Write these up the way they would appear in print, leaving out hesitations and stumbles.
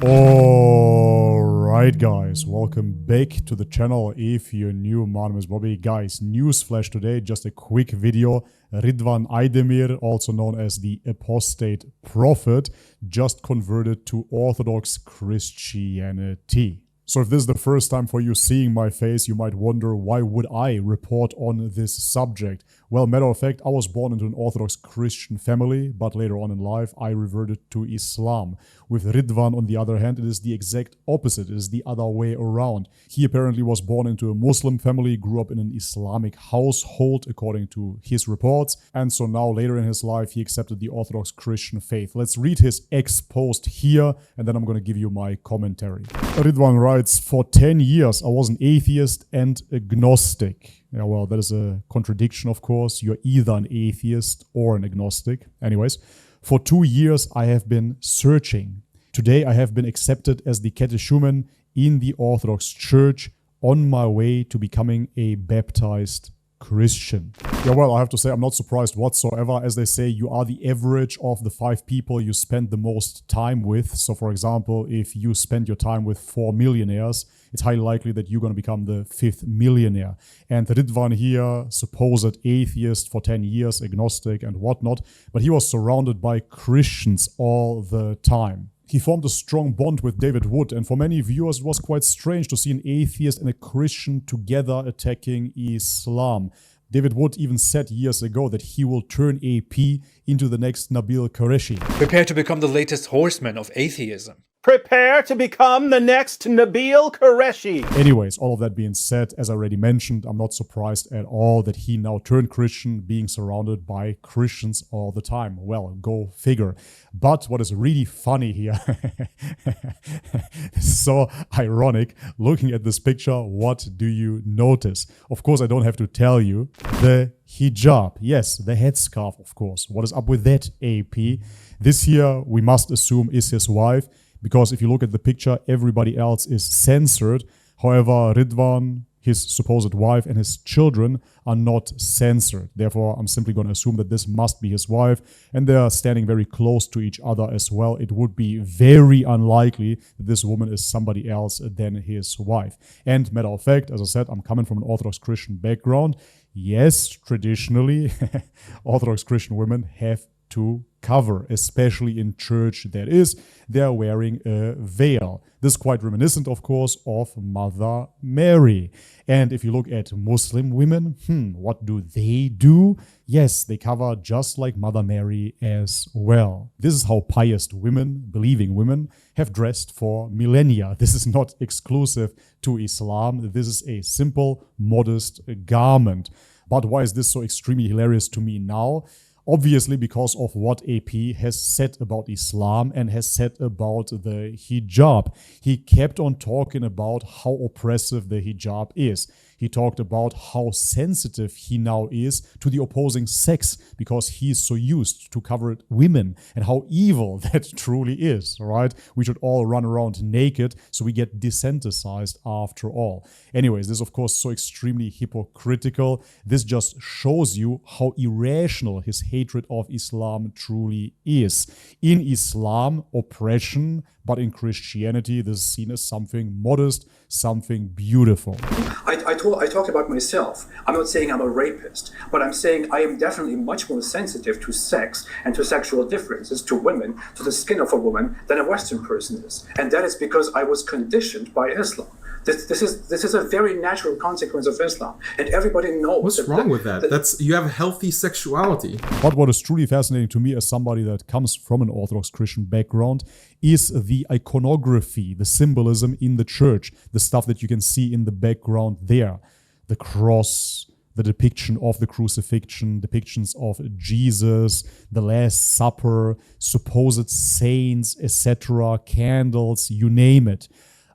Alright guys, welcome back to the channel. If you're new, my name is Bobby. Guys, newsflash today, just a quick video. Ridvan Aydemir, also known as the Apostate Prophet, just converted to Orthodox Christianity. So if this is the first time for you seeing my face, you might wonder, why would I report on this subject? Well, matter of fact, I was born into an Orthodox Christian family, but later on in life, I reverted to Islam. With Ridvan, on the other hand, it is the exact opposite. It is the other way around. He apparently was born into a Muslim family, grew up in an Islamic household, according to his reports, and so now later in his life, he accepted the Orthodox Christian faith. Let's read his ex-post here, and then I'm going to give you my commentary. Ridvan writes, "For 10 years, I was an atheist and agnostic." Yeah, well, that is a contradiction, of course. You're either an atheist or an agnostic. Anyways, for 2 years, I have been searching. Today, I have been accepted as the catechumen in the Orthodox Church on my way to becoming a baptized Christian. Yeah, well, I have to say I'm not surprised whatsoever. As they say, you are the average of the 5 people you spend the most time with. So for example, if you spend your time with 4 millionaires, it's highly likely that you're going to become the 5th millionaire. And Ridvan here, supposed atheist for 10 years, agnostic and whatnot, but he was surrounded by Christians all the time. He formed a strong bond with David Wood, and for many viewers it was quite strange to see an atheist and a Christian together attacking Islam. David Wood even said years ago that he will turn AP into the next Nabil Qureshi. Prepare to become the latest horseman of atheism. Prepare to become the next Nabil Qureshi. Anyways, all of that being said, as I already mentioned, I'm not surprised at all that he now turned Christian, being surrounded by Christians all the time. Well, go figure. But what is really funny here, so ironic, looking at this picture, what do you notice? Of course, I don't have to tell you, the hijab. Yes, the headscarf, of course. What is up with that, AP? This here, we must assume, is his wife. Because if you look at the picture, everybody else is censored. However, Ridvan, his supposed wife, and his children are not censored. Therefore, I'm simply going to assume that this must be his wife, and they are standing very close to each other as well. It would be very unlikely that this woman is somebody else than his wife. And matter of fact, as I said, I'm coming from an Orthodox Christian background. Yes, traditionally, Orthodox Christian women have to cover, especially in church, that is, they're wearing a veil. This is quite reminiscent, of course, of Mother Mary. And if you look at Muslim women, what do? Yes, they cover just like Mother Mary as well. This is how pious women, believing women, have dressed for millennia. This is not exclusive to Islam. This is a simple, modest garment. But why is this so extremely hilarious to me now? Obviously because of what AP has said about Islam and has said about the hijab. He kept on talking about how oppressive the hijab is. He talked about how sensitive he now is to the opposing sex because he's so used to cover women, and how evil that truly is, right? We should all run around naked so we get desensitized after all. Anyways, this is of course so extremely hypocritical. This just shows you how irrational his hatred of Islam truly is. In Islam, oppression, but in Christianity, this is seen as something modest, something beautiful. I talk about myself. I'm not saying I'm a rapist, but I'm saying I am definitely much more sensitive to sex and to sexual differences, to women, to the skin of a woman, than a Western person is. And that is because I was conditioned by Islam. This is a very natural consequence of Islam, and everybody knows. What's wrong with that? That's, you have healthy sexuality. But what is truly fascinating to me as somebody that comes from an Orthodox Christian background is the iconography, the symbolism in the church, the stuff that you can see in the background there. The cross, the depiction of the crucifixion, depictions of Jesus, the Last Supper, supposed saints, etc., candles, you name it.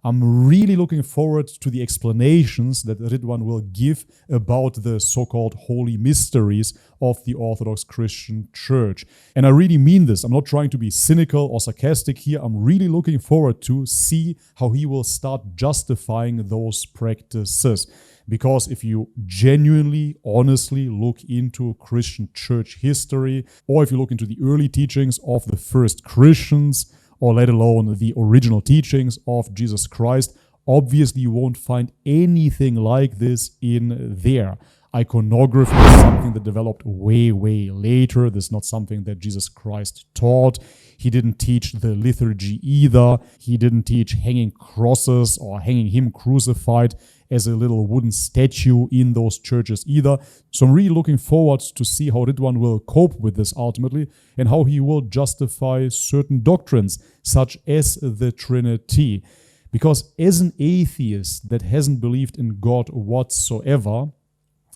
I'm really looking forward to the explanations that Ridvan will give about the so-called holy mysteries of the Orthodox Christian Church. And I really mean this. I'm not trying to be cynical or sarcastic here. I'm really looking forward to see how he will start justifying those practices. Because if you genuinely, honestly look into Christian church history, or if you look into the early teachings of the first Christians, or let alone the original teachings of Jesus Christ. Obviously, you won't find anything like this in there. Iconography is something that developed way, way later. This is not something that Jesus Christ taught. He didn't teach the liturgy either. He didn't teach hanging crosses or hanging him crucified as a little wooden statue in those churches either. So I'm really looking forward to see how Ridvan will cope with this ultimately and how he will justify certain doctrines such as the Trinity. Because as an atheist that hasn't believed in God whatsoever,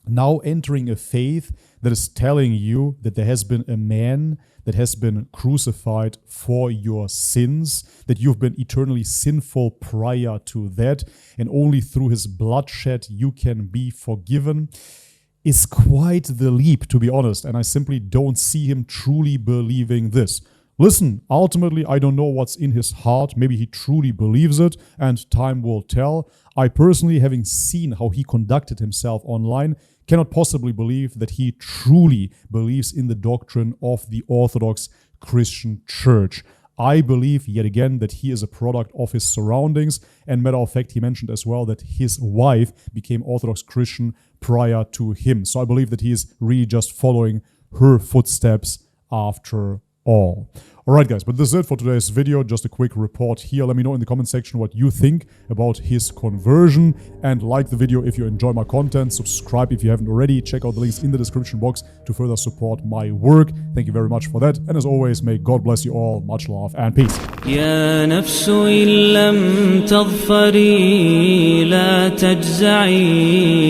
now entering a faith that is telling you that there has been a man that has been crucified for your sins, that you've been eternally sinful prior to that, and only through his bloodshed you can be forgiven, is quite the leap, to be honest, and I simply don't see him truly believing this. Listen, ultimately, I don't know what's in his heart. Maybe he truly believes it, and time will tell. I personally, having seen how he conducted himself online, cannot possibly believe that he truly believes in the doctrine of the Orthodox Christian Church. I believe, yet again, that he is a product of his surroundings, and matter of fact, he mentioned as well that his wife became Orthodox Christian prior to him. So I believe that he is really just following her footsteps after all. Alright guys, but this is it for today's video. Just a quick report here. Let me know in the comment section what you think about his conversion, and like the video if you enjoy my content. Subscribe if you haven't already. Check out the links in the description box to further support my work. Thank you very much for that, and as always, may God bless you all. Much love and peace. يا نفس إن لم تظفري لا تجزعي